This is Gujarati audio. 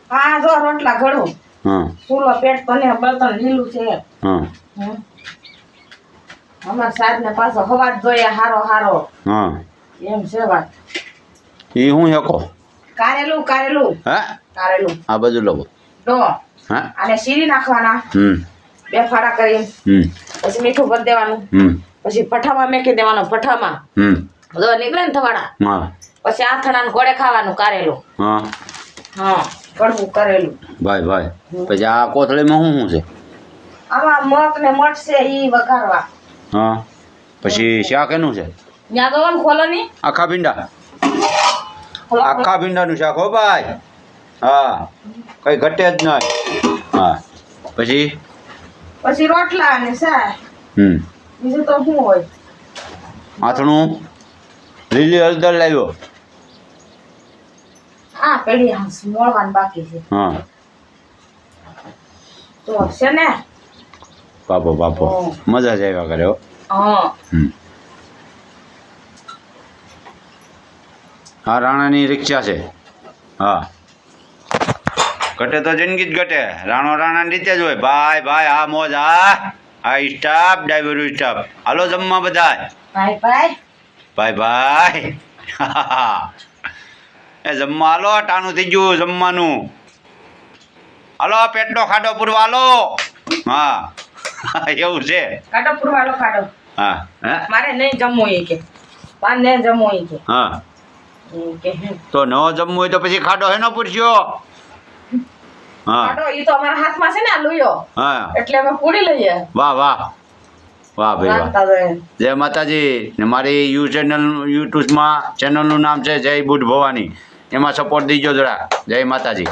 આ જો રોટલા ઘડું. હા ચૂલો પેટ બને બળતણ લીલું છે. હા અમાર સાહેબ ને પાછો હવા જ જોઈએ હારો હારો. હા એમ છે વાત. એ હું હેકો કારેલું કારેલું હે કારેલું આ બાજુ લો તો હા આને શીરી નાખવાના બે ફાડા કરી પછી મીઠું ભરી દેવાનું પછી ભઠ્ઠામાં મેકી દેવાનો ભઠ્ઠામાં જો નીકળે ને થવાડા હા પછી આથણાને ઘોડે ખાવાનું કારેલું હા હા કડવું કરેલું ભાઈ ભાઈ પછી આ કોથળીમાં શું છે આમાં મગ ને મઠ છે ઈ વઘારવા હા પછી શાક એનું છે ત્યાં તો ને ખોલો ની આખા ભીંડા આખા ભીંડાનું શાક હો ભાઈ હા કઈ ઘટે જ નહીં હા પછી પછી રોટલા ને શાક બીજું તો શું હોય આથણું લીલી હળદર લાવ્યો આ પેઢી હાંસ મોળવાનું બાકી છે હા તો છે ને બાપો બાપો મજા જ આવ્યા કરે હો હા હા રાણાની રિક્ષા છે હા ઘટે તો જિંદગી જ ઘટે રાણો રાણાની રીતે જ હોય ભાઈ ભાઈ આ મોજ આ સ્ટાફ ડ્રાઈવર સ્ટાફ હાલો જમવા બધા ભાઈ ભાઈ ભાઈ ભાઈ એ જમવા હાલો ટાણું થઈ ગયું જમવાનું હાલો પેટનો ખાડો પૂરવા હાલો હા એવું છે કાઢો પુરવાલો કાઢો હા હે મારે નહીં જમવું એ કે મારે નહીં જમવું એ કે હા કે તો ન જમવું હોય તો પછી ખાડો હેનો પૂરસ્યો હા કાઢો ઈ તો અમારા હાથમાં છે ને આ લુયો હા એટલે અમે પૂરી લઈએ વાહ વાહ વાહ ભાઈ વાહ રાંધતા જઈએ. જય માતાજી ને મારી યુટ્યુબમાં ચેનલનું નામ છે જય બુટ ભવાની એમાં સપોર્ટ દીજો જરા જય માતાજી